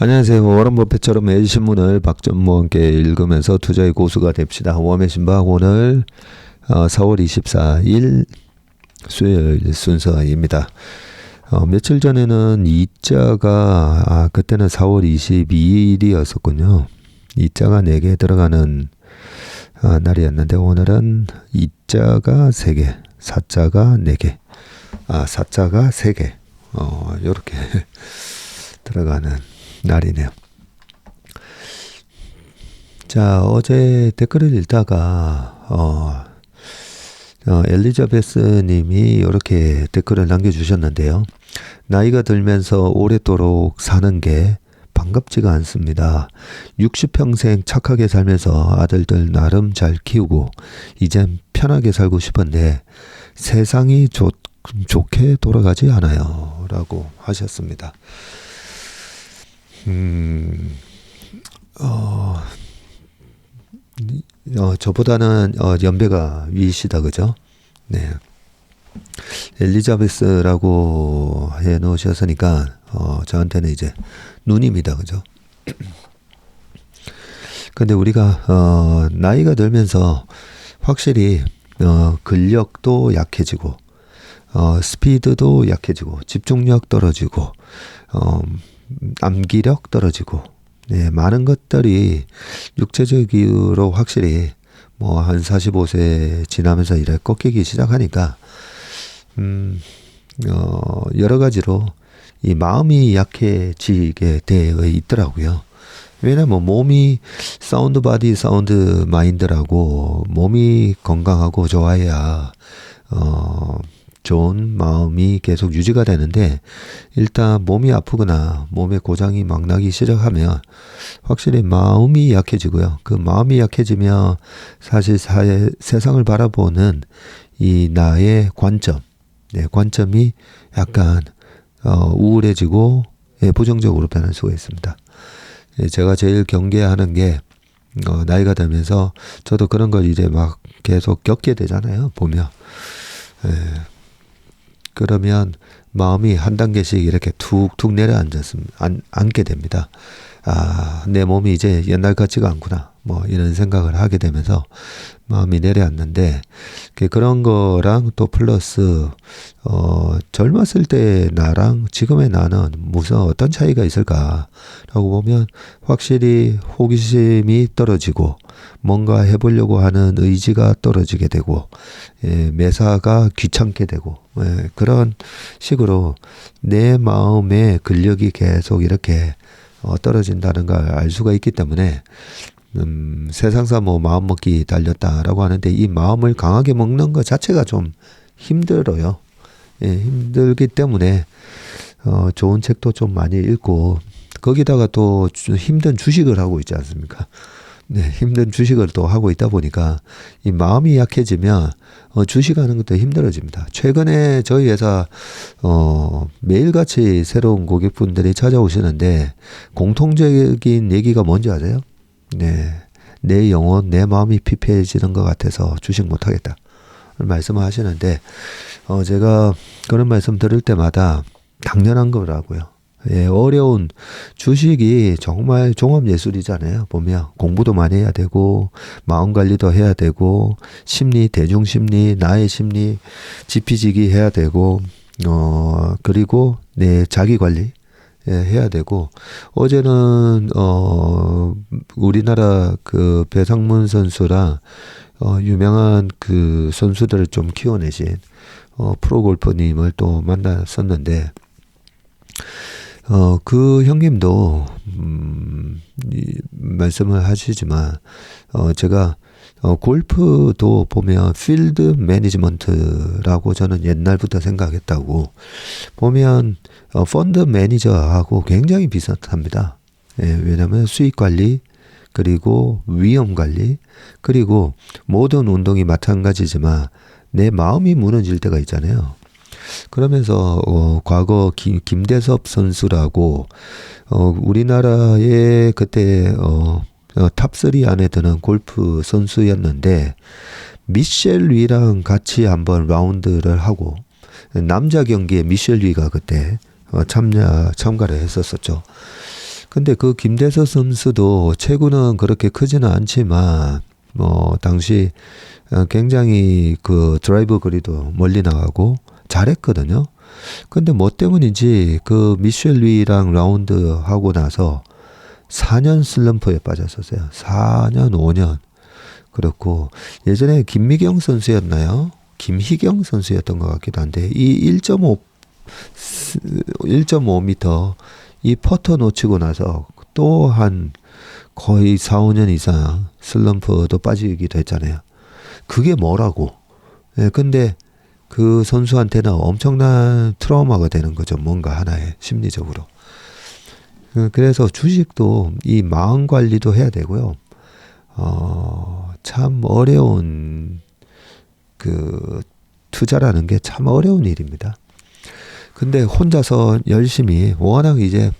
안녕하세요. 워런 버핏처럼 매일 신문을 박전무와 함께 읽으면서 투자의 고수가 됩시다. 웜의 신박 오늘 4월 24일 수요일 순서입니다. 며칠 전에는 이자가 그때는 4월 22일이었었군요. 이자가 4개 들어가는 날이었는데 오늘은 이자가 3개, 사자가 4개, 사자가 3개 요렇게 들어가는 날이네요. 자, 어제 댓글을 읽다가 엘리자베스 님이 이렇게 댓글을 남겨주셨는데요. 나이가 들면서 오랫도록 사는 게 반갑지가 않습니다. 60평생 착하게 살면서 아들들 나름 잘 키우고 이젠 편하게 살고 싶은데 세상이 좋게 돌아가지 않아요. 라고 하셨습니다. 저보다는 연배가 위시다, 그죠? 네. 엘리자베스라고 해 놓으셨으니까, 저한테는 이제 누님이다, 그죠? 근데 우리가, 나이가 들면서 확실히, 근력도 약해지고, 스피드도 약해지고, 집중력 떨어지고, 암기력 떨어지고, 네, 많은 것들이 육체적으로 확실히 뭐 한 45세 지나면서 이래 꺾이기 시작하니까 여러 가지로 이 마음이 약해지게 되어 있더라고요. 왜냐면 몸이 사운드 바디 사운드 마인드라고 몸이 건강하고 좋아야 좋은 마음이 계속 유지가 되는데 일단 몸이 아프거나 몸에 고장이 막 나기 시작하면 확실히 마음이 약해지고요. 그 마음이 약해지면 사실 세상을 바라보는 이 나의 관점, 관점이 약간 우울해지고 부정적으로 변할 수가 있습니다. 제가 제일 경계하는 게 나이가 들면서 저도 그런 걸 이제 막 계속 겪게 되잖아요. 보면. 그러면 마음이 한 단계씩 이렇게 툭툭 앉게 됩니다. 내 몸이 이제 옛날 같지가 않구나. 뭐 이런 생각을 하게 되면서 마음이 내려앉는데 그런 거랑 또 플러스 젊었을 때 나랑 지금의 나는 무슨 어떤 차이가 있을까라고 보면 확실히 호기심이 떨어지고 뭔가 해보려고 하는 의지가 떨어지게 되고 매사가 귀찮게 되고 그런 식으로 내 마음의 근력이 계속 이렇게 떨어진다는 걸 알 수가 있기 때문에 세상사 뭐 마음먹기 달렸다라고 하는데 이 마음을 강하게 먹는 것 자체가 좀 힘들어요. 힘들기 때문에 좋은 책도 좀 많이 읽고 거기다가 또 힘든 주식을 하고 있지 않습니까? 네, 힘든 주식을 또 하고 있다 보니까 이 마음이 약해지면 주식하는 것도 힘들어집니다. 최근에 저희 회사 매일같이 새로운 고객분들이 찾아오시는데 공통적인 얘기가 뭔지 아세요? 네, 내 영혼, 내 마음이 피폐해지는 것 같아서 주식 못하겠다 말씀을 하시는데 제가 그런 말씀 들을 때마다 당연한 거라고요. 어려운 주식이 정말 종합예술이잖아요. 보면 공부도 많이 해야 되고 마음 관리도 해야 되고 심리, 대중심리, 나의 심리, 지피지기 해야 되고 그리고 내 자기 관리 해야 되고 어제는 우리나라 그 배상문 선수랑 유명한 그 선수들을 좀 키워내신 프로골퍼님을 또 만났었는데 그 형님도 말씀을 하시지만 제가 골프도 보면 필드 매니지먼트라고 저는 옛날부터 생각했다고 보면 펀드 매니저하고 굉장히 비슷합니다. 왜냐하면 수익 관리 그리고 위험 관리 그리고 모든 운동이 마찬가지지만 내 마음이 무너질 때가 있잖아요. 그러면서 과거 김대섭 선수라고 우리나라의 그때 탑3 안에 드는 골프 선수였는데 미셸 위랑 같이 한번 라운드를 하고 남자 경기에 미셸 위가 그때 참가를 했었었죠. 근데 그 김대서 선수도 체구는 그렇게 크지는 않지만 당시 굉장히 그 드라이브 거리도 멀리 나가고 잘했거든요. 근데 뭐 때문인지 그 미셸 루이랑 라운드 하고 나서 4년 슬럼프에 빠졌었어요. 4년, 5년. 그렇고 예전에 김미경 선수였나요? 김희경 선수였던 것 같기도 한데 이 1.5m 이 퍼터 놓치고 나서 또 한 거의 4, 5년 이상 슬럼프도 빠지기도 했잖아요. 그게 뭐라고? 예, 근데 그 선수한테는 엄청난 트라우마가 되는 거죠. 뭔가 하나에 심리적으로. 그래서 주식도 이 마음 관리도 해야 되고요. 참 어려운 그 투자라는 게 참 어려운 일입니다. 근데 혼자서 열심히 워낙 이제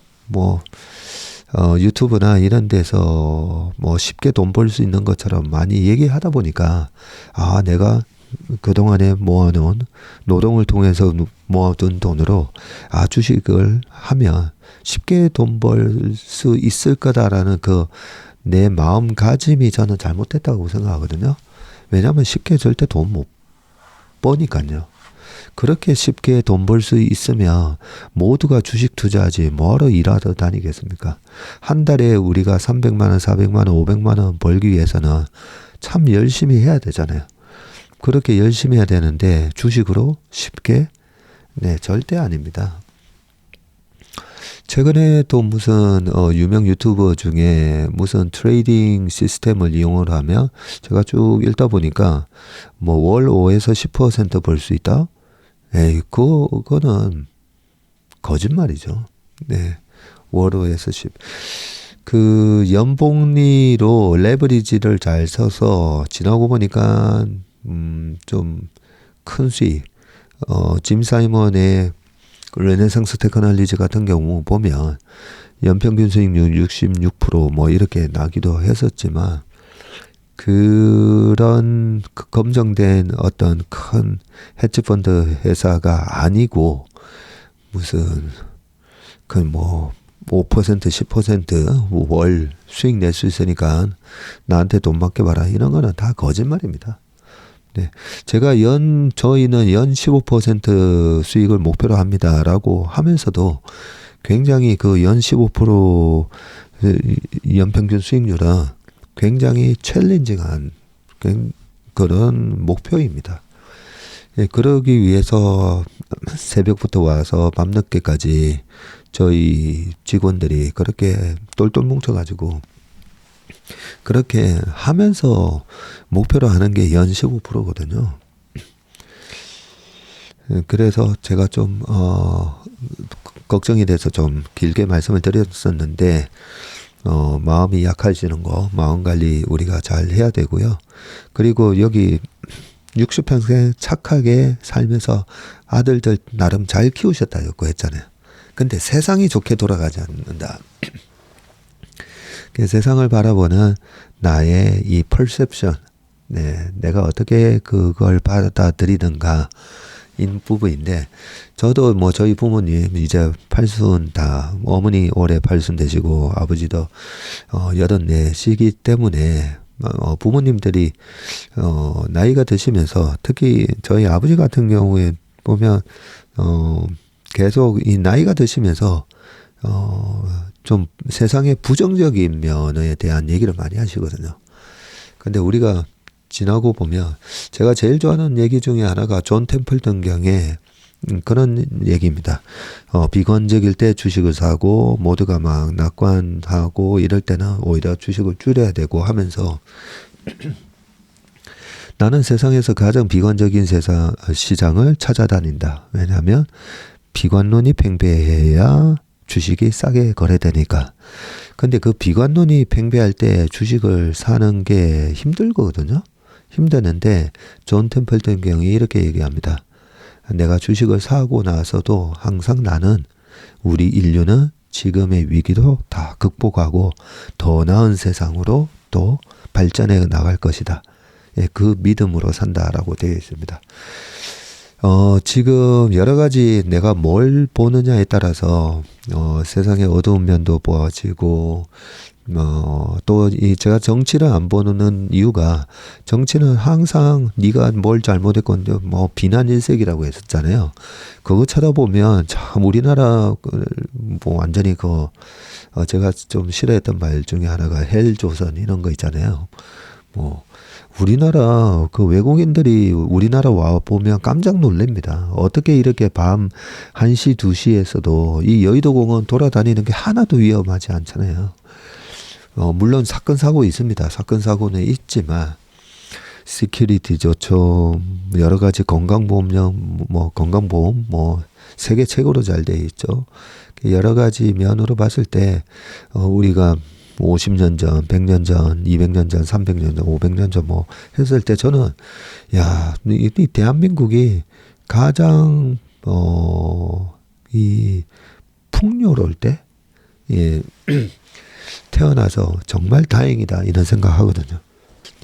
유튜브나 이런 데서 쉽게 돈 벌 수 있는 것처럼 많이 얘기하다 보니까 내가 그동안에 모아놓은 노동을 통해서 모아둔 돈으로 주식을 하면 쉽게 돈 벌 수 있을 거다라는 그 내 마음가짐이 저는 잘못됐다고 생각하거든요. 왜냐하면 쉽게 절대 돈 못 버니까요. 그렇게 쉽게 돈 벌 수 있으면 모두가 주식 투자하지 뭐하러 일하러 다니겠습니까? 한 달에 우리가 300만 원, 400만 원, 500만 원 벌기 위해서는 참 열심히 해야 되잖아요. 그렇게 열심히 해야 되는데 주식으로 쉽게? 네, 절대 아닙니다. 최근에 또 무슨 유명 유튜버 중에 무슨 트레이딩 시스템을 이용을 하면 제가 쭉 읽다 보니까 월 5에서 10% 벌 수 있다? 에이, 그거는 거짓말이죠. 네. 월 5에서 10. 그 연봉리로 레버리지를 잘 써서 지나고 보니까 좀 큰 수익. 짐 사이먼의 르네상스 테크놀리지 같은 경우 보면 연평균 수익률 66% 이렇게 나기도 했었지만 그런 검증된 어떤 큰 헤지펀드 회사가 아니고 무슨 5% 10% 월 수익 낼 수 있으니까 나한테 돈 맡겨봐라 이런 거는 다 거짓말입니다. 네. 제가 저희는 연 15% 수익을 목표로 합니다라고 하면서도 굉장히 그 연 15% 연평균 수익률은 굉장히 챌린징한 그런 목표입니다. 예, 그러기 위해서 새벽부터 와서 밤늦게까지 저희 직원들이 그렇게 똘똘 뭉쳐가지고 그렇게 하면서 목표로 하는 게 연 15%거든요. 그래서 제가 좀 걱정이 돼서 좀 길게 말씀을 드렸었는데 마음이 약해지는 거 마음 관리 우리가 잘 해야 되고요. 그리고 여기 60평생 착하게 살면서 아들들 나름 잘 키우셨다고 했잖아요. 근데 세상이 좋게 돌아가지 않는다. 세상을 바라보는 나의 이 퍼셉션, 네, 내가 어떻게 그걸 받아들이는가 인 부분인데 저도 저희 부모님 이제 80 다 어머니 올해 80 되시고 아버지도 84시기 때문에 부모님들이 나이가 드시면서 특히 저희 아버지 같은 경우에 보면 계속 이 나이가 드시면서 좀 세상의 부정적인 면에 대한 얘기를 많이 하시거든요. 근데 우리가 지나고 보면 제가 제일 좋아하는 얘기 중에 하나가 존 템플턴 경의 그런 얘기입니다. 비관적일 때 주식을 사고 모두가 막 낙관하고 이럴 때는 오히려 주식을 줄여야 되고 하면서 나는 세상에서 가장 비관적인 시장을 찾아다닌다. 왜냐하면 비관론이 팽배해야 주식이 싸게 거래되니까. 근데 그 비관론이 팽배할 때 주식을 사는 게 힘들거든요. 힘드는데 존 템플턴 경이 이렇게 얘기합니다. 내가 주식을 사고 나서도 항상 나는 우리 인류는 지금의 위기도 다 극복하고 더 나은 세상으로 또 발전해 나갈 것이다. 예, 그 믿음으로 산다라고 되어 있습니다. 지금 여러 가지 내가 뭘 보느냐에 따라서, 세상의 어두운 면도 보아지고, 또 제가 정치를 안 보는 이유가, 정치는 항상 네가 뭘 잘못했고 뭐 비난 일색이라고 했었잖아요. 그거 쳐다보면 참 우리나라 뭐 완전히 제가 좀 싫어했던 말 중에 하나가 헬조선 이런 거 있잖아요. 뭐 우리나라 그 외국인들이 우리나라 와 보면 깜짝 놀랍니다. 어떻게 이렇게 밤 1시, 2시에서도 이 여의도 공원 돌아다니는 게 하나도 위험하지 않잖아요. 물론 사건 사고 있습니다. 사건 사고는 있지만 시큐리티 조처 여러 가지 건강보험령 건강보험 세계 최고로 잘 돼 있죠. 여러 가지 면으로 봤을 때 우리가 50년 전, 100년 전, 200년 전, 300년 전, 500년 전 했을 때 저는 이 대한민국이 가장 이 풍요로울 때 예. 태어나서 정말 다행이다 이런 생각하거든요.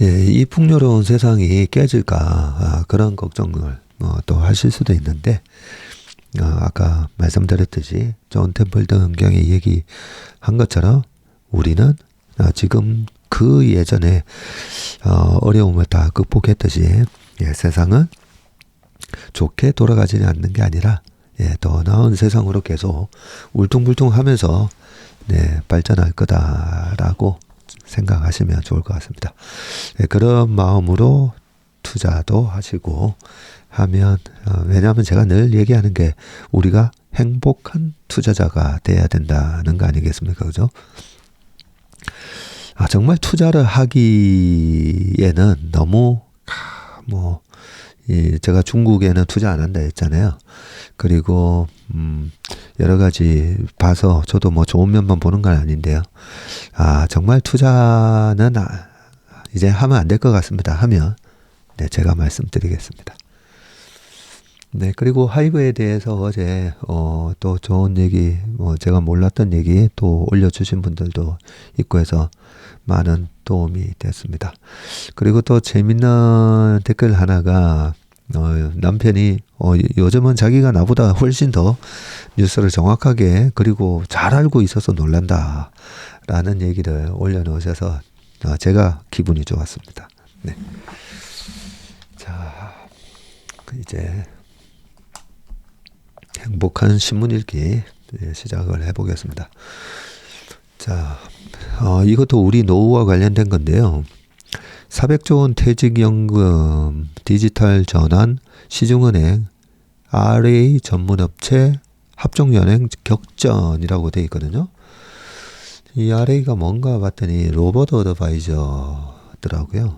예, 이 풍요로운 세상이 깨질까 그런 걱정을 또 하실 수도 있는데 아까 말씀드렸듯이 존 템플턴 경이 얘기한 것처럼 우리는 지금 그 예전에 어려움을 다 극복했듯이 세상은 좋게 돌아가지 않는 게 아니라 더 나은 세상으로 계속 울퉁불퉁하면서 발전할 거다라고 생각하시면 좋을 것 같습니다. 그런 마음으로 투자도 하시고 하면 왜냐하면 제가 늘 얘기하는 게 우리가 행복한 투자자가 돼야 된다는 거 아니겠습니까? 그죠? 정말 투자를 하기에는 너무 제가 중국에는 투자 안 한다 했잖아요. 그리고 여러 가지 봐서 저도 좋은 면만 보는 건 아닌데요. 정말 투자는 이제 하면 안 될 것 같습니다. 하면 제가 말씀드리겠습니다. 그리고 하이브에 대해서 어제 또 좋은 얘기, 제가 몰랐던 얘기 또 올려주신 분들도 있고 해서 많은 도움이 됐습니다. 그리고 또 재밌는 댓글 하나가 남편이 요즘은 자기가 나보다 훨씬 더 뉴스를 정확하게 그리고 잘 알고 있어서 놀란다 라는 얘기를 올려놓으셔서 제가 기분이 좋았습니다. 네. 자, 이제 행복한 신문 읽기 시작을 해보겠습니다. 자, 이것도 우리 노후와 관련된 건데요. 400조 원 퇴직연금, 디지털 전환, 시중은행, RA 전문업체 합종연행 격전이라고 되어 있거든요. 이 RA가 뭔가 봤더니 로버트 어드바이저더라고요.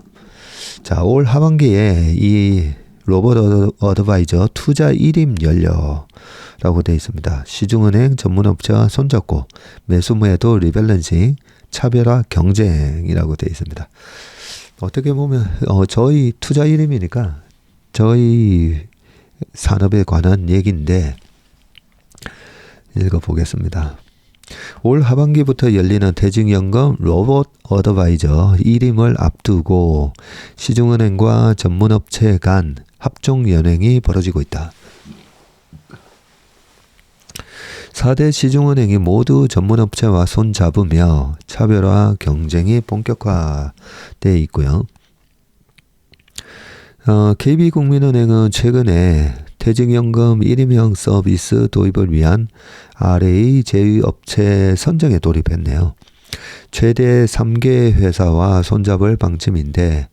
자, 올 하반기에 이 로버트 어드바이저 투자 1임 연료라고 되어 있습니다. 시중은행 전문업체와 손잡고 매수무에도 리밸런싱, 차별화 경쟁이라고 되어 있습니다. 어떻게 보면 저희 투자 1임이니까 저희 산업에 관한 얘기인데 읽어보겠습니다. 올 하반기부터 열리는 퇴직연금 로봇 어드바이저 1임을 앞두고 시중은행과 전문업체 간 합종연행이 벌어지고 있다. 4대 시중은행이 모두 전문업체와 손잡으며 차별화 경쟁이 본격화되어 있고요. KB국민은행은 최근에 퇴직연금 1임형 서비스 도입을 위한 RA 제휴업체 선정에 돌입했네요. 최대 3개 회사와 손잡을 방침인데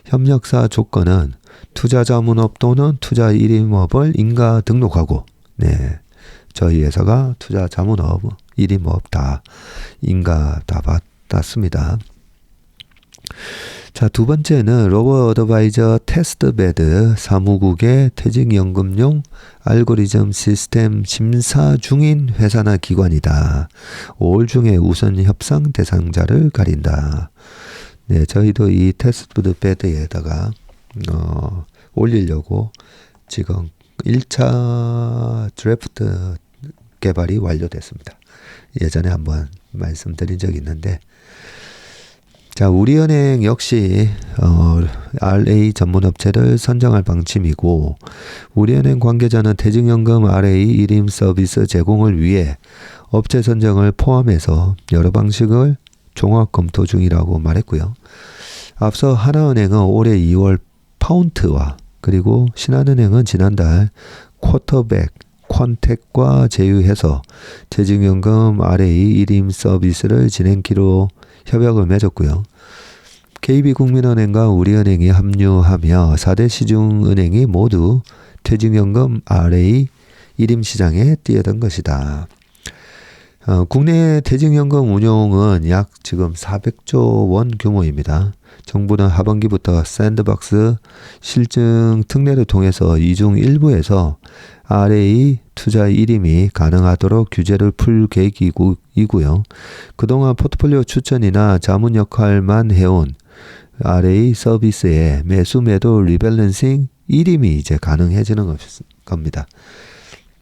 협력사 조건은 투자자문업 또는 투자 1임업을 인가 등록하고 저희 회사가 투자자문업 1임업 다 인가 다 받았습니다. 자, 두 번째는 로버 어드바이저 테스트베드 사무국의 퇴직연금용 알고리즘 시스템 심사 중인 회사나 기관이다. 5월 중에 우선 협상 대상자를 가린다. 저희도 이 테스트베드에다가 올리려고 지금 1차 드래프트 개발이 완료됐습니다. 예전에 한번 말씀드린 적이 있는데 자, 우리은행 역시 RA 전문업체를 선정할 방침이고, 우리은행 관계자는 퇴직연금 RA 1임 서비스 제공을 위해 업체 선정을 포함해서 여러 방식을 종합 검토 중이라고 말했고요. 앞서 하나은행은 올해 2월 파운트와 그리고 신한은행은 지난달 쿼터백, 퀀텍과 제휴해서 퇴직연금 RA 1임 서비스를 진행키로 협약을 맺었고요. KB국민은행과 우리은행이 합류하며 4대 시중은행이 모두 퇴직연금 RA 1임 시장에 뛰어든 것이다. 국내 퇴직연금 운용은 약 지금 400조 원 규모입니다. 정부는 하반기부터 샌드박스 실증 특례를 통해서 이중 일부에서 RA 투자 1임이 가능하도록 규제를 풀 계획이고요. 그동안 포트폴리오 추천이나 자문 역할만 해온 RA 서비스의 매수 매도 리밸런싱 1임이 이제 가능해지는 겁니다.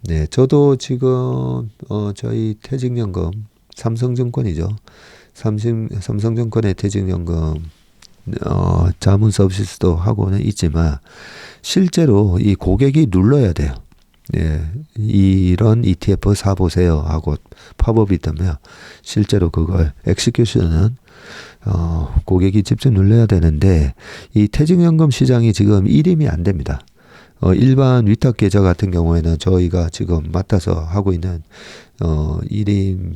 네, 저도 지금 저희 퇴직연금 삼성증권이죠. 삼성증권의 퇴직연금 자문 서비스도 하고는 있지만 실제로 이 고객이 눌러야 돼요. 예, 이런 ETF 사보세요 하고 팝업이 있다면 실제로 그걸 엑시큐션은 고객이 직접 눌러야 되는데, 이 퇴직연금 시장이 지금 1임이 안 됩니다. 일반 위탁 계좌 같은 경우에는 저희가 지금 맡아서 하고 있는 1임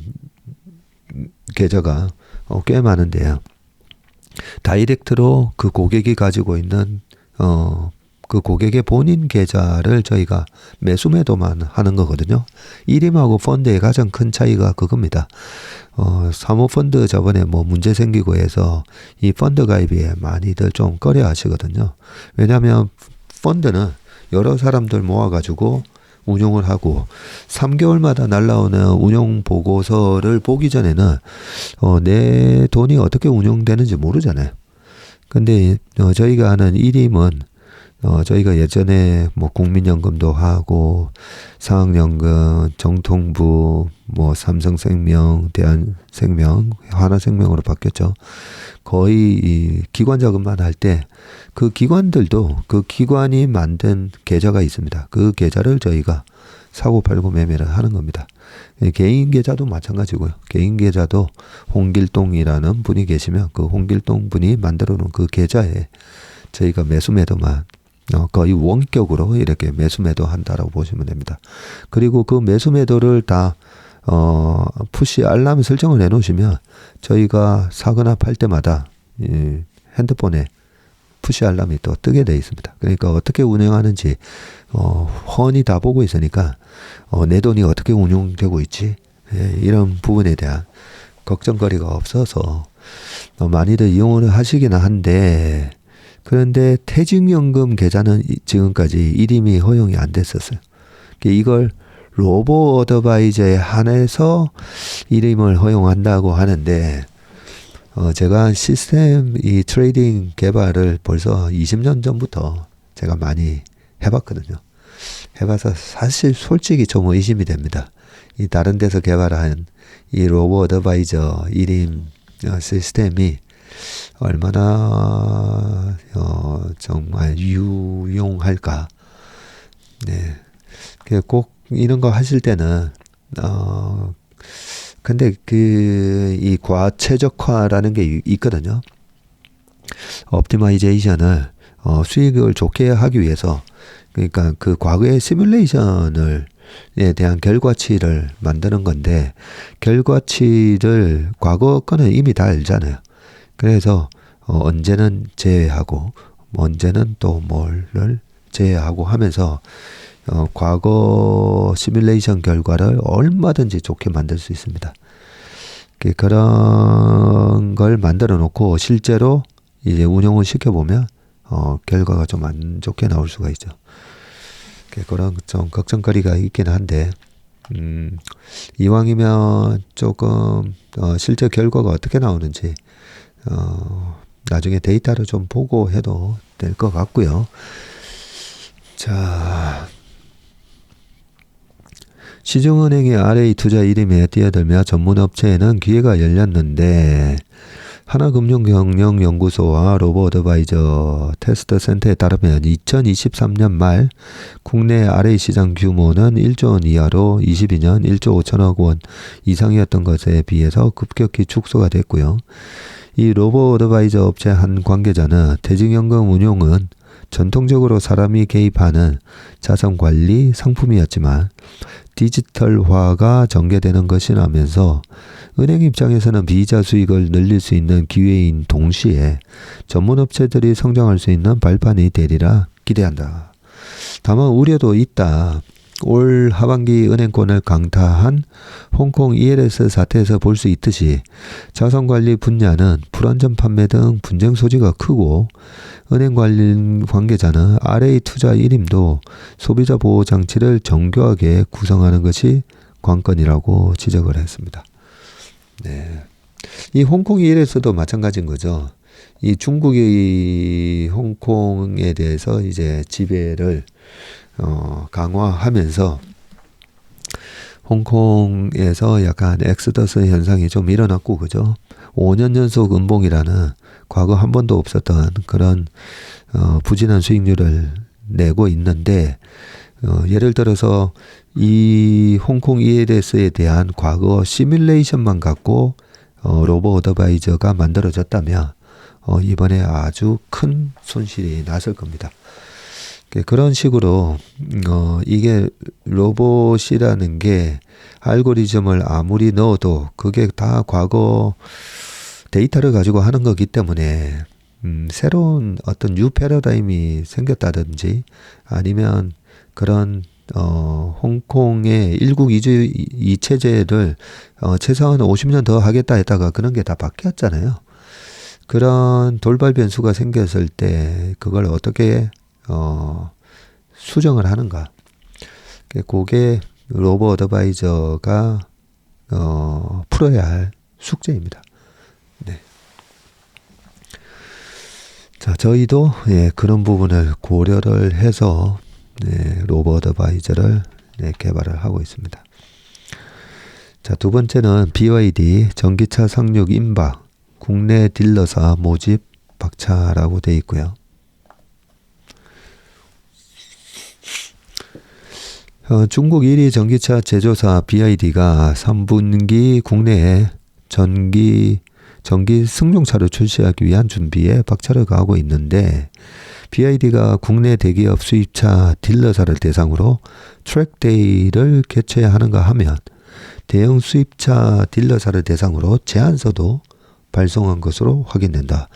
계좌가 꽤 많은데요. 다이렉트로 그 고객이 가지고 있는 그 고객의 본인 계좌를 저희가 매수 매도만 하는 거거든요. 1임하고 펀드의 가장 큰 차이가 그겁니다. 사모펀드 저번에 뭐 문제 생기고 해서 이 펀드 가입에 많이들 좀 꺼려 하시거든요. 왜냐하면 펀드는 여러 사람들 모아가지고 운용을 하고 3개월마다 날라오는 운용 보고서를 보기 전에는 내 돈이 어떻게 운용되는지 모르잖아요. 근데 저희가 하는 1임은 저희가 예전에 뭐 국민연금도 하고 상학연금, 정통부, 뭐 삼성생명, 대한생명, 하나생명으로 바뀌었죠. 거의 이 기관 자금만 할 때 그 기관들도 그 기관이 만든 계좌가 있습니다. 그 계좌를 저희가 사고 팔고 매매를 하는 겁니다. 개인 계좌도 마찬가지고요. 개인 계좌도 홍길동이라는 분이 계시면 그 홍길동 분이 만들어 놓은 그 계좌에 저희가 매수 매도만 거의 원격으로 이렇게 매수 매도 한다라고 보시면 됩니다. 그리고 그 매수 매도를 다 푸시 알람 설정을 해 놓으시면 저희가 사거나 팔 때마다 핸드폰에 푸시 알람이 또 뜨게 돼 있습니다. 그러니까 어떻게 운영하는지 훤히 다 보고 있으니까 내 돈이 어떻게 운용되고 있지, 이런 부분에 대한 걱정거리가 없어서 많이들 이용을 하시긴 한데, 그런데 퇴직연금 계좌는 지금까지 1임이 허용이 안 됐었어요. 이걸 로보 어드바이저에 한해서 1임을 허용한다고 하는데, 제가 시스템 이 트레이딩 개발을 벌써 20년 전부터 제가 많이 해봤거든요. 해봐서 사실 솔직히 좀 의심이 됩니다. 이 다른 데서 개발한 이 로보 어드바이저 1임 시스템이 얼마나 정말 유용할까. 네, 꼭 이런 거 하실 때는 근데 이 과최적화라는 게 있거든요. 옵티마이제이션을 수익을 좋게 하기 위해서, 그러니까 그 과거의 시뮬레이션을 에 대한 결과치를 만드는 건데, 결과치를 과거 거는 이미 다 알잖아요. 그래서 언제는 제외하고 언제는 또 뭐를 제외하고 하면서 과거 시뮬레이션 결과를 얼마든지 좋게 만들 수 있습니다. 그런 걸 만들어 놓고 실제로 이제 운영을 시켜보면 결과가 좀 안 좋게 나올 수가 있죠. 그런 좀 걱정거리가 있긴 한데, 이왕이면 조금 실제 결과가 어떻게 나오는지 나중에 데이터를 좀 보고 해도 될 것 같고요. 자, 시중은행이 RA 투자 1임에 뛰어들며 전문업체에는 기회가 열렸는데, 하나금융경영연구소와 로보어드바이저 테스트센터에 따르면 2023년 말 국내 RA 시장 규모는 1조 원 이하로 22년 1조 5천억 원 이상이었던 것에 비해서 급격히 축소가 됐고요. 이 로보어드바이저 업체 한 관계자는 퇴직연금 운용은 전통적으로 사람이 개입하는 자산관리 상품이었지만 디지털화가 전개되는 것이라면서 은행 입장에서는 비이자 수익을 늘릴 수 있는 기회인 동시에 전문업체들이 성장할 수 있는 발판이 되리라 기대한다. 다만 우려도 있다. 올 하반기 은행권을 강타한 홍콩 ELS 사태에서 볼 수 있듯이 자산관리 분야는 불안전 판매 등 분쟁 소지가 크고 은행 관련 관계자는 RA 투자 일임도 소비자 보호 장치를 정교하게 구성하는 것이 관건이라고 지적을 했습니다. 네. 이 홍콩 ELS도 마찬가지인 거죠. 이 중국이 홍콩에 대해서 이제 지배를 강화하면서 홍콩에서 약간 엑스더스 현상이 좀 일어났고, 그죠? 5년 연속 은봉이라는 과거 한 번도 없었던 그런 부진한 수익률을 내고 있는데, 예를 들어서 이 홍콩 ELS에 대한 과거 시뮬레이션만 갖고 로보어드바이저가 만들어졌다면 이번에 아주 큰 손실이 났을 겁니다. 그런 식으로 이게 로봇이라는 게 알고리즘을 아무리 넣어도 그게 다 과거 데이터를 가지고 하는 거기 때문에 새로운 어떤 뉴 패러다임이 생겼다든지 아니면 그런 홍콩의 일국 이체제를 최소한 50년 더 하겠다 했다가 그런 게 다 바뀌었잖아요. 그런 돌발 변수가 생겼을 때 그걸 어떻게 수정을 하는가. 그게 로보어드바이저가 풀어야 할 숙제입니다. 네. 자, 저희도 그런 부분을 고려를 해서 로보어드바이저를 개발을 하고 있습니다. 자, 두 번째는 BYD 전기차 상륙 임박 국내 딜러사 모집 박차라고 되어 있고요. 중국 1위 전기차 제조사 BYD가 3분기 국내에 전기 승용차를 출시하기 위한 준비에 박차를 가하고 있는데, BYD가 국내 대기업 수입차 딜러사를 대상으로 트랙데이를 개최하는가 하면 대형 수입차 딜러사를 대상으로 제안서도 발송한 것으로 확인된다.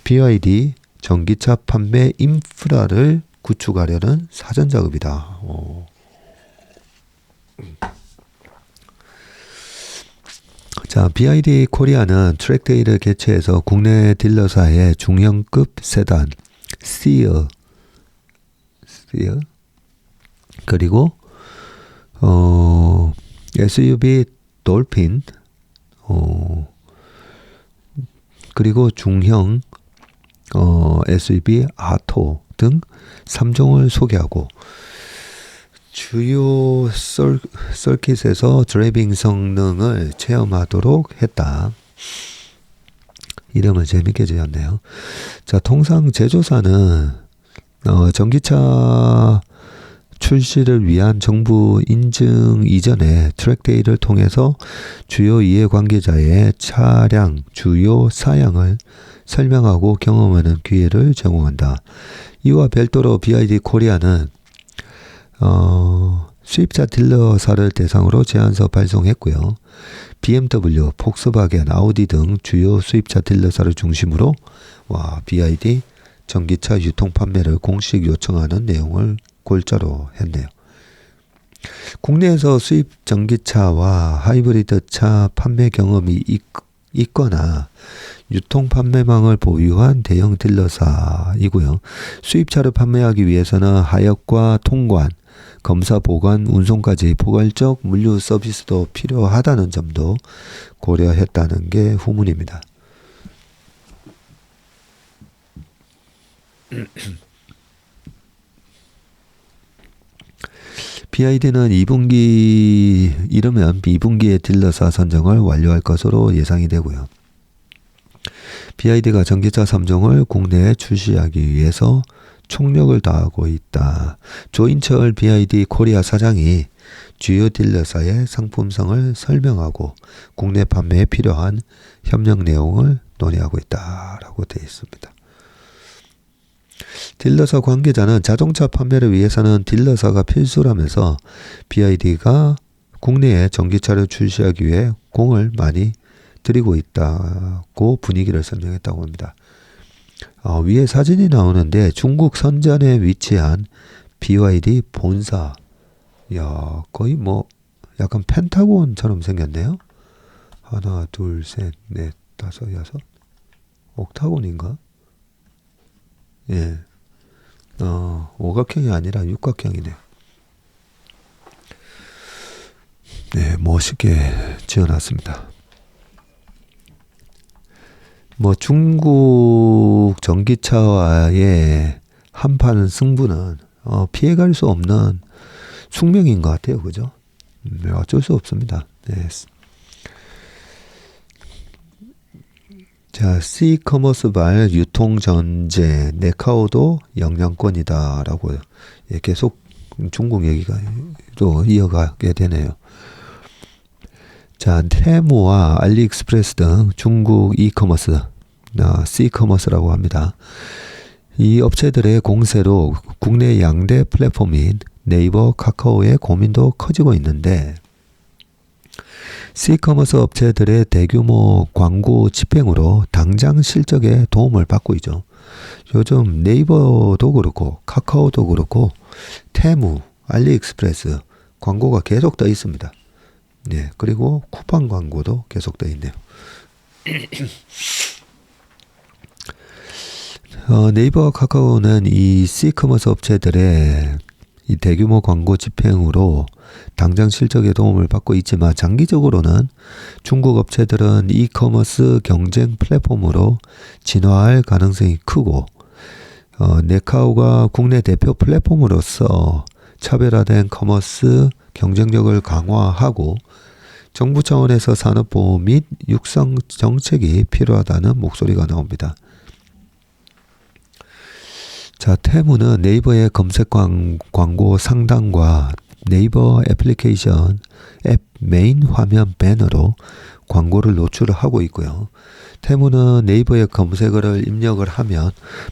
BYD 전기차 판매 인프라를 구축하려는 사전 작업이다. 자, BYD 코리아는 트랙데이를 개최해서 국내 딜러사의 중형급 세단 스티어 그리고 SUV 돌핀 그리고 중형 SUV 아토 등 3종을 소개하고 주요 서킷에서 드라이빙 성능을 체험하도록 했다. 이름을 재밌게 지었네요. 자, 통상 제조사는 전기차 출시를 위한 정부 인증 이전에 트랙데이를 통해서 주요 이해관계자의 차량 주요 사양을 설명하고 경험하는 기회를 제공한다. 이와 별도로 BYD 코리아는 수입차 딜러사를 대상으로 제안서 발송했고요. BMW, 폭스바겐, 아우디 등 주요 수입차 딜러사를 중심으로 BYD 전기차 유통 판매를 공식 요청하는 내용을 골자로 했네요. 국내에서 수입 전기차와 하이브리드차 판매 경험이 있거나 유통 판매망을 보유한 대형 딜러사이고요. 수입차를 판매하기 위해서는 하역과 통관, 검사, 보관, 운송까지 포괄적 물류 서비스도 필요하다는 점도 고려했다는 게 후문입니다. BYD는 2분기 이르면 2분기에 딜러사 선정을 완료할 것으로 예상이 되고요. BYD가 전기차 3종을 국내에 출시하기 위해서 총력을 다하고 있다. 조인철 BYD 코리아 사장이 주요 딜러사의 상품성을 설명하고 국내 판매에 필요한 협력 내용을 논의하고 있다라고 되어 있습니다. 딜러사 관계자는 자동차 판매를 위해서는 딜러사가 필수라면서 BYD가 국내에 전기차를 출시하기 위해 공을 많이 들이고 있다고 분위기를 설명했다고 합니다. 위에 사진이 나오는데 중국 선전에 위치한 BYD 본사. 야, 거의 뭐 약간 펜타곤처럼 생겼네요. 하나, 둘, 셋, 넷, 다섯, 여섯. 옥타곤인가? 예. 오각형이 아니라 육각형이네요. 네, 멋있게 지어놨습니다. 뭐 중국 전기차와의 한판 승부는 피해갈 수 없는 숙명인 것 같아요. 그죠? 어쩔 수 없습니다. 네. 자, C커머스발 유통전제 네카오도 영향권이다라고 계속 중국 얘기가 또 이어가게 되네요. 자, 테무와 알리익스프레스 등 중국 이커머스, C커머스라고 합니다. 이 업체들의 공세로 국내 양대 플랫폼인 네이버, 카카오의 고민도 커지고 있는데 C커머스 업체들의 대규모 광고 집행으로 당장 실적에 도움을 받고 있죠. 요즘 네이버도 그렇고 카카오도 그렇고 테무, 알리익스프레스 광고가 계속 떠 있습니다. 네, 그리고 쿠팡 광고도 계속 떠 있네요. 네이버와 카카오는 이 C커머스 업체들의 이 대규모 광고 집행으로 당장 실적에 도움을 받고 있지만 장기적으로는 중국 업체들은 이커머스 경쟁 플랫폼으로 진화할 가능성이 크고 네카오가 국내 대표 플랫폼으로서 차별화된 커머스 경쟁력을 강화하고 정부 차원에서 산업보호 및 육성 정책이 필요하다는 목소리가 나옵니다. 자, 테무는 네이버의 검색 광고 상단과 네이버 애플리케이션 앱 메인 화면 배너로 광고를 노출하고 있고요. 테무는 네이버에 검색어를 입력을 하면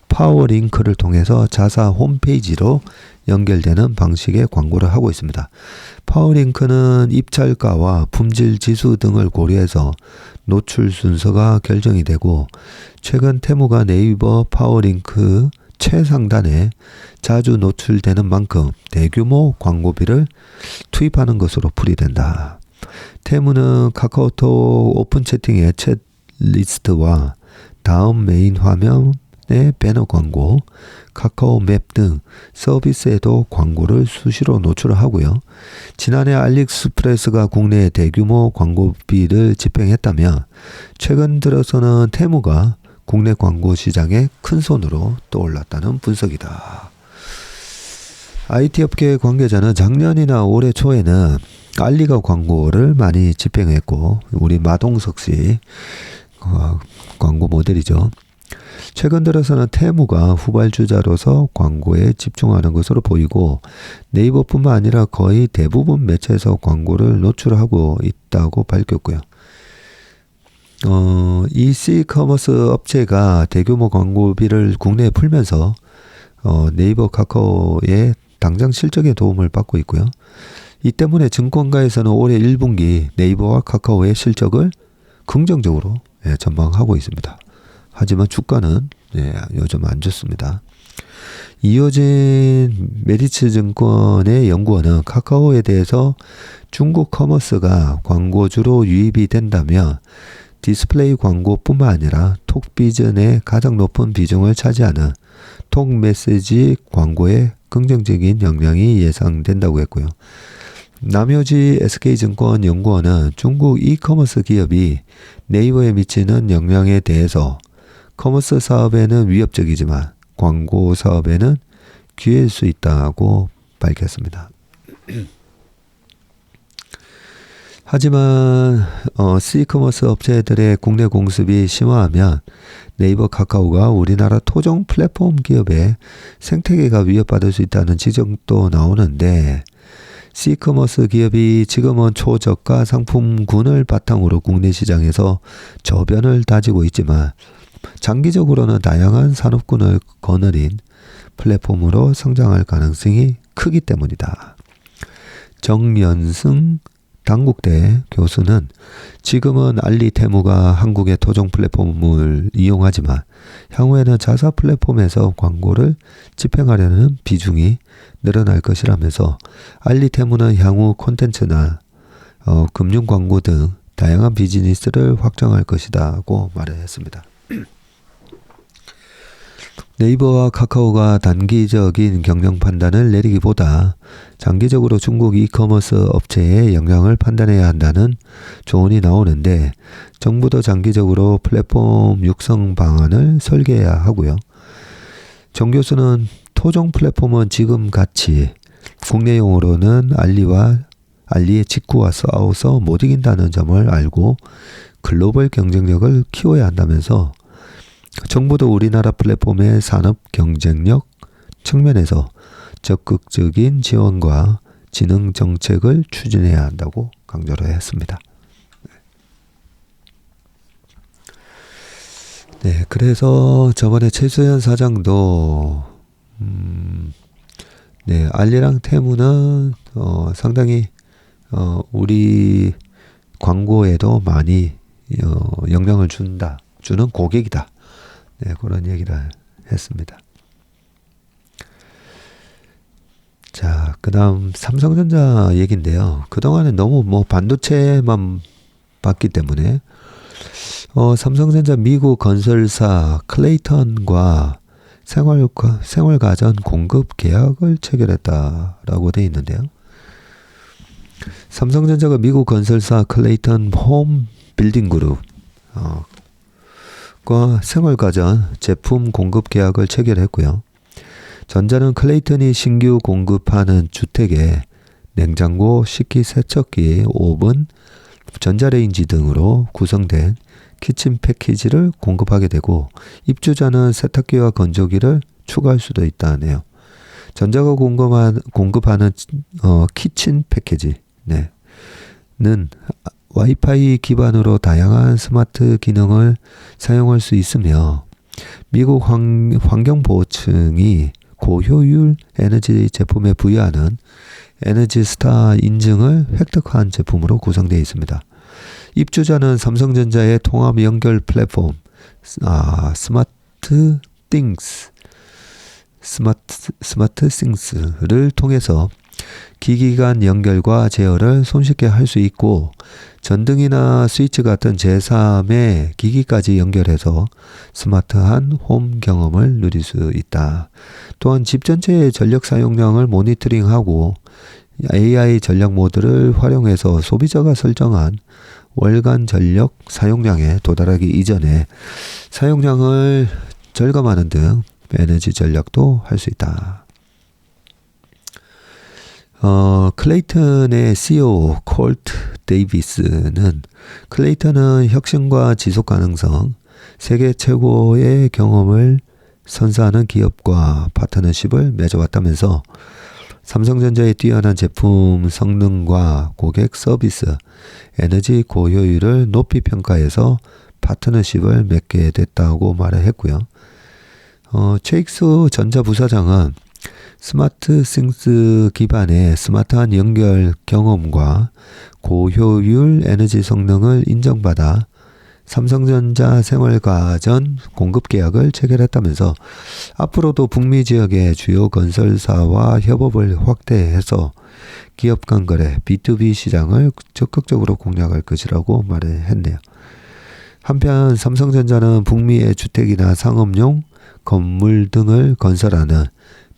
파워링크를 통해서 자사 홈페이지로 연결되는 방식의 광고를 하고 있습니다. 파워링크는 입찰가와 품질 지수 등을 고려해서 노출 순서가 결정이 되고 최근 테무가 네이버 파워링크 최상단에 자주 노출되는 만큼 대규모 광고비를 투입하는 것으로 풀이된다. 테무는 카카오톡 오픈 채팅의 챗 리스트와 다음 메인 화면의 배너 광고, 카카오 맵 등 서비스에도 광고를 수시로 노출하고요. 지난해 알리익스프레스가 국내에 대규모 광고비를 집행했다면 최근 들어서는 테무가 국내 광고 시장에 큰 손으로 떠올랐다는 분석이다. IT 업계 관계자는 작년이나 올해 초에는 알리가 광고를 많이 집행했고 우리 마동석 씨 광고 모델이죠. 최근 들어서는 테무가 후발주자로서 광고에 집중하는 것으로 보이고 네이버뿐만 아니라 거의 대부분 매체에서 광고를 노출하고 있다고 밝혔고요. 이 C커머스 업체가 대규모 광고비를 국내에 풀면서 네이버, 카카오의 당장 실적에 도움을 받고 있고요. 이 때문에 증권가에서는 올해 1분기 네이버와 카카오의 실적을 긍정적으로 전망하고 있습니다. 하지만 주가는 요즘 안 좋습니다. 이어진 메리츠 증권의 연구원은 카카오에 대해서 중국 커머스가 광고주로 유입이 된다면 디스플레이 광고뿐만 아니라 톡비전의 가장 높은 비중을 차지하는 톡 메시지 광고에 긍정적인 영향이 예상된다고 했고요. 남효지 SK증권 연구원은 중국 이커머스 기업이 네이버에 미치는 영향에 대해서 커머스 사업에는 위협적이지만 광고 사업에는 기회일 수 있다고 밝혔습니다. 하지만 C커머스 업체들의 국내 공습이 심화하면 네이버, 카카오가 우리나라 토종 플랫폼 기업의 생태계가 위협받을 수 있다는 지적도 나오는데, C커머스 기업이 지금은 초저가 상품군을 바탕으로 국내 시장에서 저변을 다지고 있지만 장기적으로는 다양한 산업군을 거느린 플랫폼으로 성장할 가능성이 크기 때문이다. 정연승 당국대 교수는 지금은 알리테무가 한국의 토종 플랫폼을 이용하지만 향후에는 자사 플랫폼에서 광고를 집행하려는 비중이 늘어날 것이라면서 알리테무는 향후 콘텐츠나 금융 광고 등 다양한 비즈니스를 확장할 것이라고 말했습니다. 네이버와 카카오가 단기적인 경영 판단을 내리기보다 장기적으로 중국 이커머스 업체의 영향을 판단해야 한다는 조언이 나오는데, 정부도 장기적으로 플랫폼 육성 방안을 설계해야 하고요. 정 교수는 토종 플랫폼은 지금같이 국내용으로는 알리의 직구와 싸워서 못 이긴다는 점을 알고 글로벌 경쟁력을 키워야 한다면서, 정부도 우리나라 플랫폼의 산업 경쟁력 측면에서 적극적인 지원과 진흥 정책을 추진해야 한다고 강조를 했습니다. 네, 그래서 저번에 최수연 사장도 알리랑 테무는 상당히 우리 광고에도 많이 영향을 주는 고객이다. 네, 그런 얘기를 했습니다. 자, 그 다음 삼성전자 얘기인데요. 그동안에 너무 반도체만 봤기 때문에 삼성전자 미국 건설사 클레이턴과 생활가전 공급 계약을 체결했다라고 되어 있는데요. 삼성전자가 미국 건설사 클레이턴 홈 빌딩 그룹 과 생활가전 제품 공급 계약을 체결했고요. 전자는 클레이턴이 신규 공급하는 주택에 냉장고, 식기세척기, 오븐, 전자레인지 등으로 구성된 키친 패키지를 공급하게 되고, 입주자는 세탁기와 건조기를 추가할 수도 있다네요. 전자가 공급하는 키친 패키지는 와이파이 기반으로 다양한 스마트 기능을 사용할 수 있으며, 미국 환경보호청이 고효율 에너지 제품에 부여하는 에너지 스타 인증을 획득한 제품으로 구성되어 있습니다. 입주자는 삼성전자의 통합 연결 플랫폼 스마트 띵스를 통해서 기기 간 연결과 제어를 손쉽게 할 수 있고, 전등이나 스위치 같은 제3의 기기까지 연결해서 스마트한 홈 경험을 누릴 수 있다. 또한 집 전체의 전력 사용량을 모니터링하고 AI 전략 모드를 활용해서 소비자가 설정한 월간 전력 사용량에 도달하기 이전에 사용량을 절감하는 등 에너지 전략도 할 수 있다. 클레이턴의 CEO 콜트 데이비스는, 클레이턴은 혁신과 지속 가능성, 세계 최고의 경험을 선사하는 기업과 파트너십을 맺어왔다면서, 삼성전자의 뛰어난 제품 성능과 고객 서비스, 에너지 고효율을 높이 평가해서 파트너십을 맺게 됐다고 말을 했고요. 최익수 전자 부사장은 스마트 싱스 기반의 스마트한 연결 경험과 고효율 에너지 성능을 인정받아 삼성전자 생활가전 공급 계약을 체결했다면서, 앞으로도 북미 지역의 주요 건설사와 협업을 확대해서 기업 간 거래 B2B 시장을 적극적으로 공략할 것이라고 말했네요. 한편 삼성전자는 북미의 주택이나 상업용 건물 등을 건설하는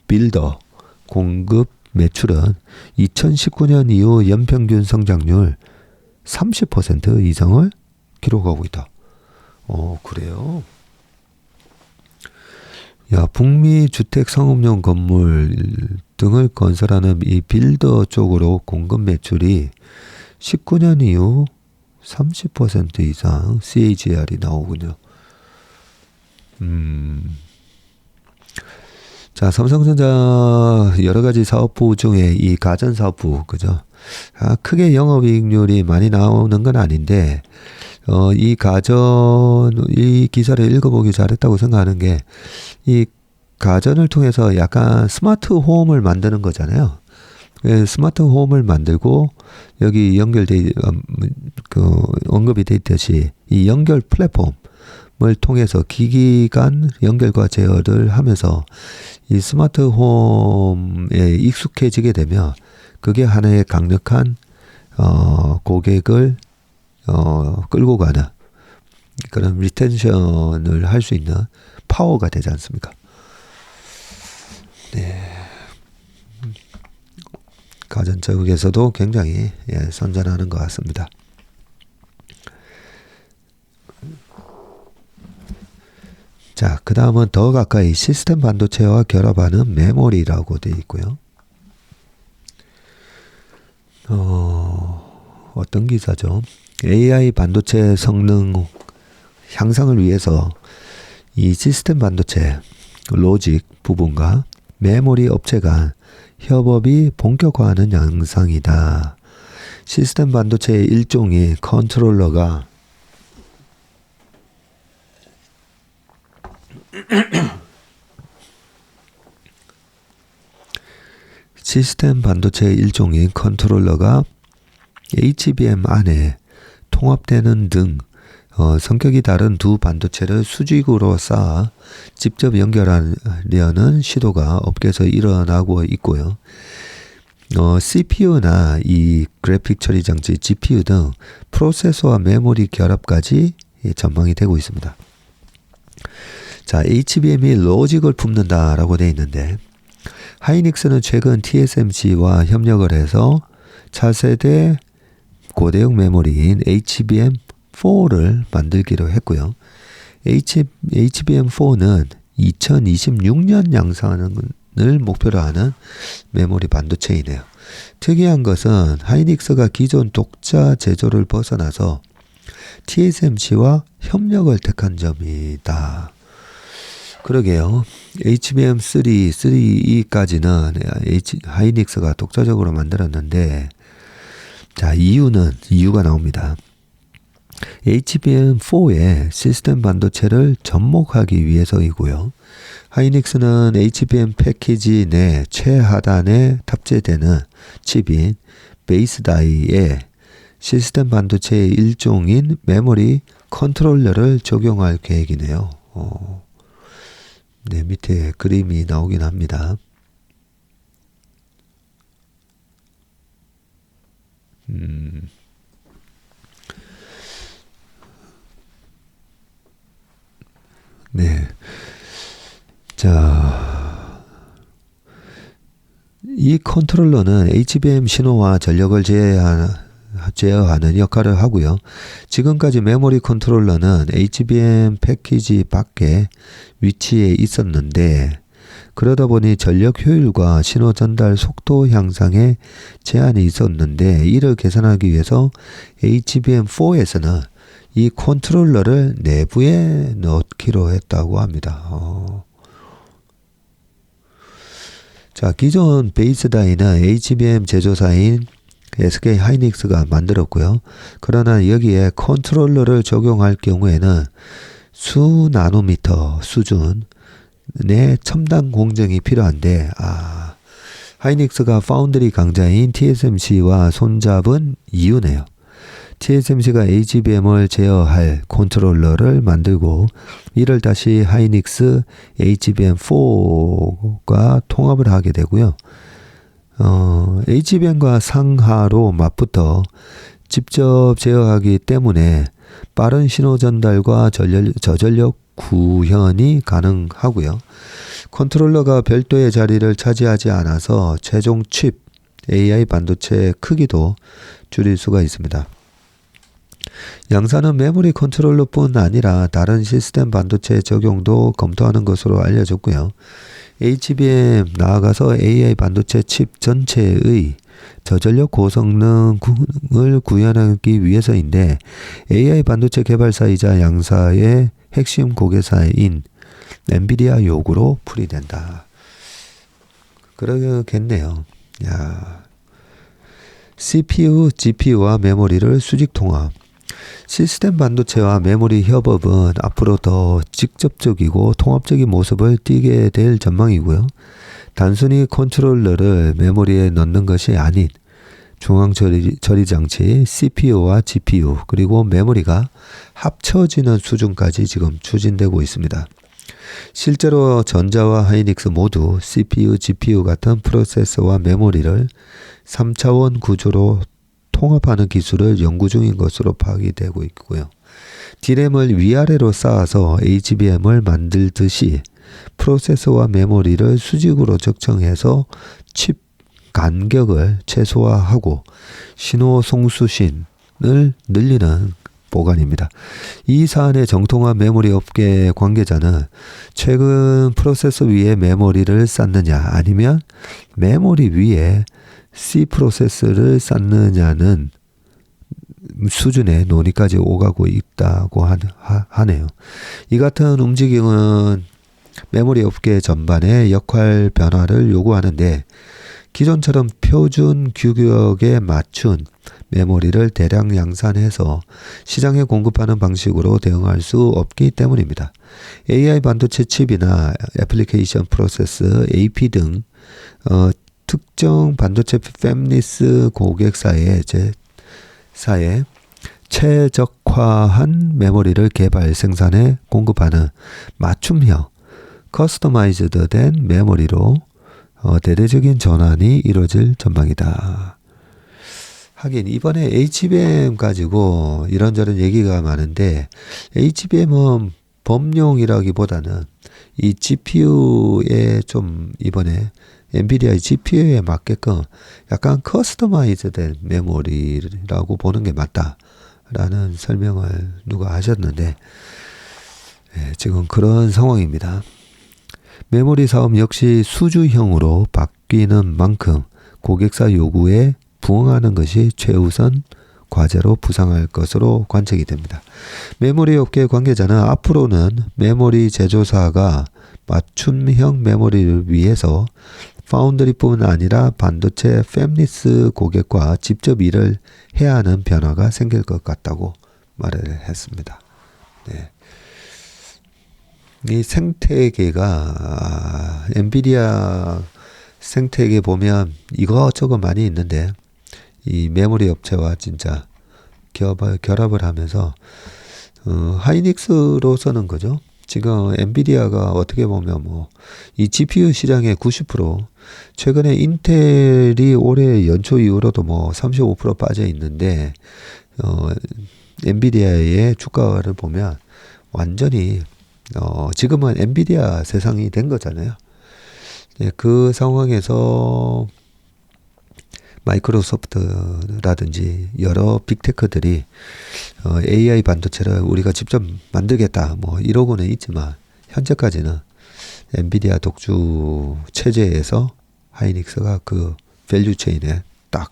빌더 공급 매출은 2019년 이후 연평균 성장률 30% 이상을 기록하고 있다. 그래요? 야, 북미 주택 상업용 건물 등을 건설하는 이 빌더 쪽으로 공급 매출이 19년 이후 30% 이상 CAGR이 나오군요. 자, 삼성전자 여러 가지 사업부 중에 이 가전사업부, 그죠? 크게 영업이익률이 많이 나오는 건 아닌데, 이 기사를 읽어보기 잘했다고 생각하는 게, 이 가전을 통해서 약간 스마트 홈을 만드는 거잖아요. 스마트 홈을 만들고, 여기 언급이 돼 있듯이, 이 연결 플랫폼을 통해서 기기 간 연결과 제어를 하면서, 이 스마트 홈에 익숙해지게 되면, 그게 하나의 강력한, 고객을, 끌고 가는, 그런 리텐션을 할 수 있는 파워가 되지 않습니까? 네. 가전 쪽에서도 굉장히 선전하는 것 같습니다. 자, 그 다음은 더 가까이 시스템 반도체와 결합하는 메모리라고 되어 있고요. 어떤 기사죠? AI 반도체 성능 향상을 위해서 이 시스템 반도체 로직 부분과 메모리 업체 간 협업이 본격화하는 양상이다. 시스템 반도체의 일종의 컨트롤러가 시스템 반도체의 일종인 컨트롤러가 HBM 안에 통합되는 등 성격이 다른 두 반도체를 수직으로 쌓아 직접 연결하려는 시도가 업계에서 일어나고 있고요. CPU나 이 그래픽 처리 장치 GPU 등 프로세서와 메모리 결합까지 전망이 되고 있습니다. 자, HBM이 로직을 품는다라고 되어 있는데, 하이닉스는 최근 TSMC와 협력을 해서 차세대 고대용 메모리인 HBM4를 만들기로 했고요. HBM4는 2026년 양산을 목표로 하는 메모리 반도체이네요. 특이한 것은 하이닉스가 기존 독자 제조를 벗어나서 TSMC와 협력을 택한 점이다. 그러게요. HBM3, 3E까지는 하이닉스가 독자적으로 만들었는데, 자, 이유가 나옵니다. HBM4의 시스템 반도체를 접목하기 위해서이고요. 하이닉스는 HBM 패키지 내 최하단에 탑재되는 칩인 베이스 다이에 시스템 반도체의 일종인 메모리 컨트롤러를 적용할 계획이네요. 네, 밑에 그림이 나오긴 합니다. 네. 자, 이 컨트롤러는 HBM 신호와 전력을 제어하는 역할을 하고요. 지금까지 메모리 컨트롤러는 HBM 패키지 밖에 위치해 있었는데, 그러다 보니 전력 효율과 신호 전달 속도 향상에 제한이 있었는데, 이를 개선하기 위해서 HBM4에서는 이 컨트롤러를 내부에 넣기로 했다고 합니다. 자, 기존 베이스 다이는 HBM 제조사인 SK 하이닉스가 만들었고요. 그러나 여기에 컨트롤러를 적용할 경우에는 수 나노미터 수준 내 첨단 공정이 필요한데, 하이닉스가 파운드리 강자인 TSMC와 손잡은 이유네요. TSMC가 HBM을 제어할 컨트롤러를 만들고, 이를 다시 하이닉스 HBM4과 통합을 하게 되고요. HBM과 상하로 맞붙어 직접 제어하기 때문에 빠른 신호 전달과 저전력 구현이 가능하고요. 컨트롤러가 별도의 자리를 차지하지 않아서 최종 칩 AI 반도체 크기도 줄일 수가 있습니다. 양산은 메모리 컨트롤러뿐 아니라 다른 시스템 반도체 적용도 검토하는 것으로 알려졌고요. HBM 나아가서 AI 반도체 칩 전체의 저전력 고성능을 구현하기 위해서인데 AI 반도체 개발사이자 양사의 핵심 고객사인 엔비디아 요구로 풀이된다. 그러겠네요. 야, CPU, GPU와 메모리를 수직 통합. 시스템 반도체와 메모리 협업은 앞으로 더 직접적이고 통합적인 모습을 띠게 될 전망이고요. 단순히 컨트롤러를 메모리에 넣는 것이 아닌 중앙 처리 장치 CPU와 GPU 그리고 메모리가 합쳐지는 수준까지 지금 추진되고 있습니다. 실제로 전자와 하이닉스 모두 CPU, GPU 같은 프로세서와 메모리를 3차원 구조로 통합하는 기술을 연구 중인 것으로 파악이 되고 있고요. D램을 위아래로 쌓아서 HBM을 만들듯이 프로세서와 메모리를 수직으로 적정해서 칩 간격을 최소화하고 신호 송수신을 늘리는 보관입니다. 이 사안의 정통한 메모리 업계 관계자는 최근 프로세서 위에 메모리를 쌓느냐 아니면 메모리 위에 C 프로세서를 쌓느냐는 수준의 논의까지 오가고 있다고 하네요. 이 같은 움직임은 메모리 업계 전반의 역할 변화를 요구하는데 기존처럼 표준 규격에 맞춘 메모리를 대량 양산해서 시장에 공급하는 방식으로 대응할 수 없기 때문입니다. AI 반도체 칩이나 애플리케이션 프로세서 AP 등 특정 반도체 팹리스 고객사의 최적화한 메모리를 개발 생산해 공급하는 맞춤형 커스터마이즈드 된 메모리로 대대적인 전환이 이루어질 전망이다. 하긴 이번에 HBM 가지고 이런저런 얘기가 많은데 HBM은 범용이라기보다는 이 GPU에 좀 이번에 엔비디아의 GPU에 맞게끔 약간 커스터마이즈된 메모리라고 보는 게 맞다라는 설명을 누가 하셨는데 지금 그런 상황입니다. 메모리 사업 역시 수주형으로 바뀌는 만큼 고객사 요구에 부응하는 것이 최우선 과제로 부상할 것으로 관측이 됩니다. 메모리 업계 관계자는 앞으로는 메모리 제조사가 맞춤형 메모리를 위해서 파운드리뿐 아니라 반도체 팹리스 고객과 직접 일을 해야 하는 변화가 생길 것 같다고 말을 했습니다. 네. 이 생태계가 엔비디아 생태계 보면 이것저것 많이 있는데 이 메모리 업체와 진짜 결합을 하면서 하이닉스로서는 거죠. 지금 엔비디아가 어떻게 보면 이 GPU 시장의 90% 최근에 인텔이 올해 연초 이후로도 35% 빠져 있는데 엔비디아의 주가를 보면 완전히 지금은 엔비디아 세상이 된 거잖아요. 그 상황에서 마이크로소프트라든지 여러 빅테크들이 AI 반도체를 우리가 직접 만들겠다 이러고는 있지만 현재까지는 엔비디아 독주 체제에서 하이닉스가 그 밸류 체인에 딱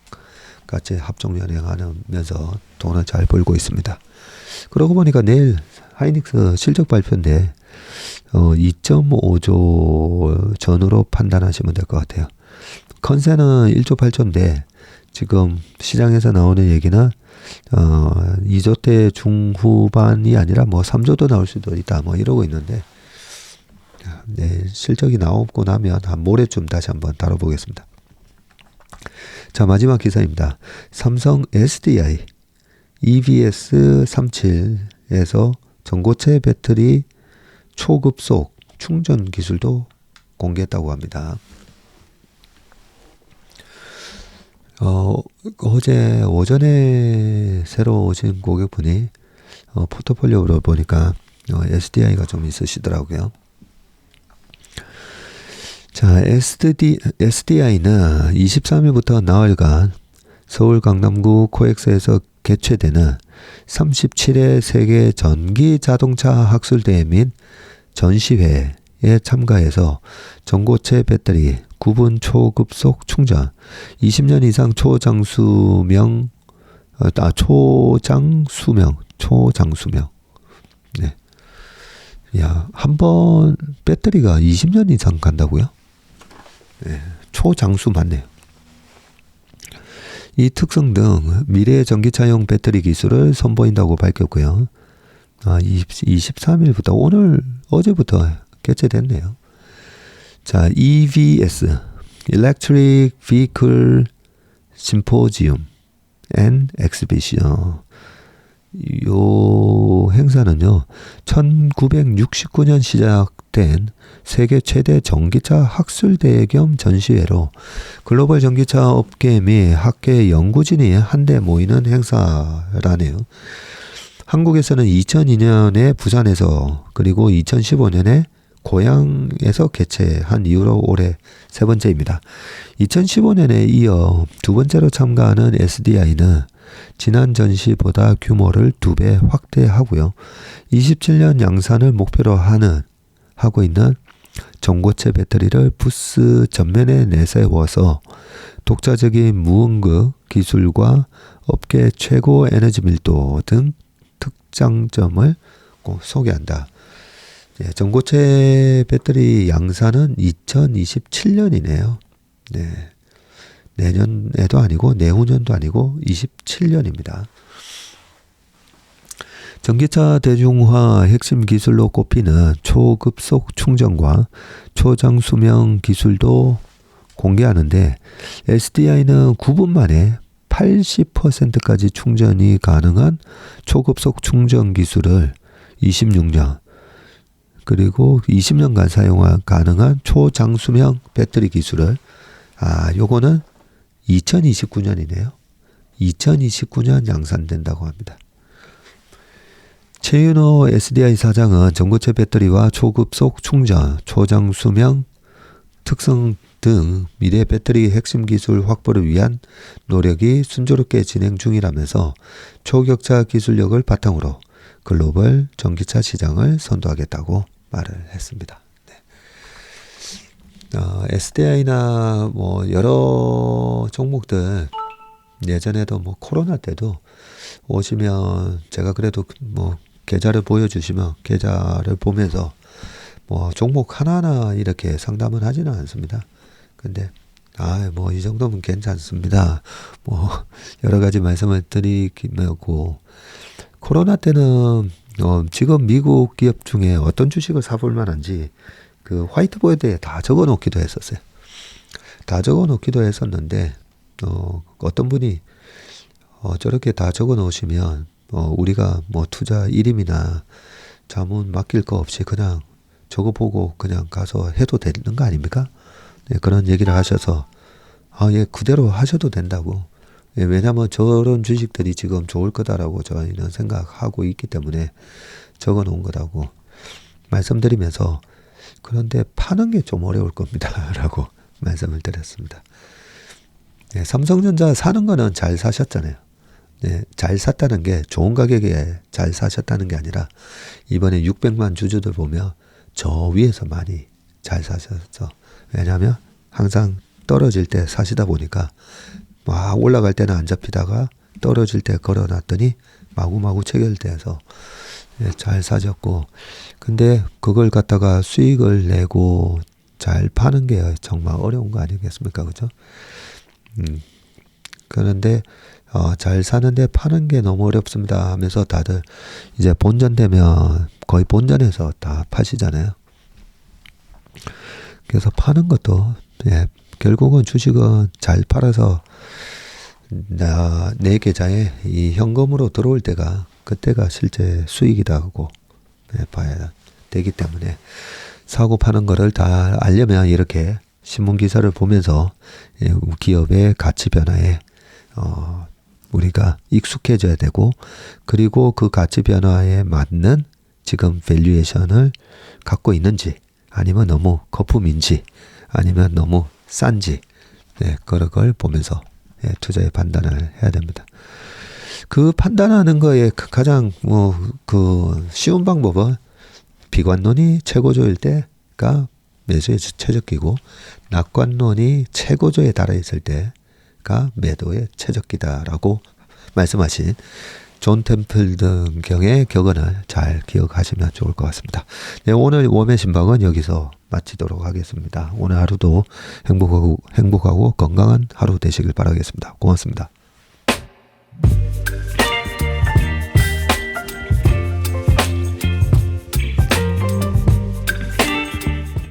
같이 합종 연행하면서 돈을 잘 벌고 있습니다. 그러고 보니까 내일 하이닉스 실적 발표인데 2.5조 전후로 판단하시면 될 것 같아요. 컨센은 1조 8조인데 지금 시장에서 나오는 얘기는 2조대 중후반이 아니라 3조도 나올 수도 있다 이러고 있는데 실적이 나오고 나면 한 모레쯤 다시 한번 다뤄보겠습니다. 자, 마지막 기사입니다. 삼성 SDI EVS37에서 전고체 배터리 초급속 충전 기술도 공개했다고 합니다. 어제 오전에 새로 오신 고객분이 포트폴리오로 보니까 SDI가 좀 있으시더라고요. 자, SDI는 23일부터 나흘간 서울 강남구 코엑스에서 개최되는 37회 세계 전기 자동차 학술대회 및 전시회에 참가해서 전고체 배터리, 구분 초급속 충전, 20년 이상 초장수명, 초장수명. 네. 야, 한 번 배터리가 20년 이상 간다고요? 네, 초장수 맞네요. 이 특성 등 미래 전기차용 배터리 기술을 선보인다고 밝혔고요. 23일부터 어제부터 개최됐네요. 자, EVS Electric Vehicle Symposium and Exhibition. 요 행사는요, 1969년 시작된 세계 최대 전기차 학술대회 겸 전시회로 글로벌 전기차 업계 및 학계 연구진이 한데 모이는 행사라네요. 한국에서는 2002년에 부산에서 그리고 2015년에 고향에서 개최한 이후로 올해 세 번째입니다. 2015년에 이어 두 번째로 참가하는 SDI는 지난 전시보다 규모를 2배 확대하고요. 27년 양산을 목표로 하고 있는 전고체 배터리를 부스 전면에 내세워서 독자적인 무응급 기술과 업계 최고 에너지 밀도 등 특장점을 소개한다. 네, 전고체 배터리 양산은 2027년이네요. 네. 내년에도 아니고 내후년도 아니고 27년입니다. 전기차 대중화 핵심 기술로 꼽히는 초급속 충전과 초장수명 기술도 공개하는데 SDI는 9분 만에 80%까지 충전이 가능한 초급속 충전 기술을 26년 그리고 20년간 사용 가능한 초장수명 배터리 기술을 요거는 2029년이네요. 2029년 양산된다고 합니다. 최윤호 SDI 사장은 전고체 배터리와 초급속 충전, 초장수명 특성 등 미래 배터리 핵심 기술 확보를 위한 노력이 순조롭게 진행 중이라면서 초격차 기술력을 바탕으로 글로벌 전기차 시장을 선도하겠다고 말을 했습니다. SDI나 여러 종목들 예전에도 코로나 때도 오시면 제가 그래도 계좌를 보여주시면 계좌를 보면서 종목 하나하나 이렇게 상담은 하지는 않습니다. 근데 이 정도면 괜찮습니다. 여러 가지 말씀을 드리고 코로나 때는 지금 미국 기업 중에 어떤 주식을 사볼 만한지 그 화이트보드에 다 적어놓기도 했었어요. 다 적어놓기도 했었는데 어떤 분이 저렇게 다 적어놓으시면 우리가 투자 일임이나 자문 맡길 거 없이 그냥 저거 보고 그냥 가서 해도 되는 거 아닙니까? 네, 그런 얘기를 하셔서 예, 그대로 하셔도 된다고. 예, 왜냐하면 저런 주식들이 지금 좋을 거다라고 저희는 생각하고 있기 때문에 적어놓은 거라고 말씀드리면서 그런데 파는 게 좀 어려울 겁니다. 라고 말씀을 드렸습니다. 네, 삼성전자 사는 거는 잘 사셨잖아요. 네, 잘 샀다는 게 좋은 가격에 잘 사셨다는 게 아니라 이번에 600만 주주들 보면 저 위에서 많이 잘 사셨어. 왜냐하면 항상 떨어질 때 사시다 보니까 막 올라갈 때는 안 잡히다가 떨어질 때 걸어놨더니 마구마구 체결돼서 잘 사셨고, 근데 그걸 갖다가 수익을 내고 잘 파는 게 정말 어려운 거 아니겠습니까? 그죠? 그런데 잘 사는데 파는 게 너무 어렵습니다 하면서 다들 이제 본전 되면 거의 본전에서 다 파시잖아요. 그래서 파는 것도 결국은 주식은 잘 팔아서 내 계좌에 이 현금으로 들어올 때가 그때가 실제 수익이다 하고 봐야 되기 때문에 사고 파는 거를 다 알려면 이렇게 신문 기사를 보면서 기업의 가치 변화에 우리가 익숙해져야 되고, 그리고 그 가치 변화에 맞는 지금 밸류에이션을 갖고 있는지, 아니면 너무 거품인지, 아니면 너무 싼지, 그런 걸 보면서 투자의 판단을 해야 됩니다. 그 판단하는 거에 가장 쉬운 방법은 비관론이 최고조일 때 때가 매수의 최적기고 낙관론이 최고조에 달해 있을 때가 매도의 최적기다라고 말씀하신 존 템플던 경의 격언을 잘 기억하시면 좋을 것 같습니다. 네, 오늘 웜의 신방은 여기서 마치도록 하겠습니다. 오늘 하루도 행복하고 건강한 하루 되시길 바라겠습니다. 고맙습니다.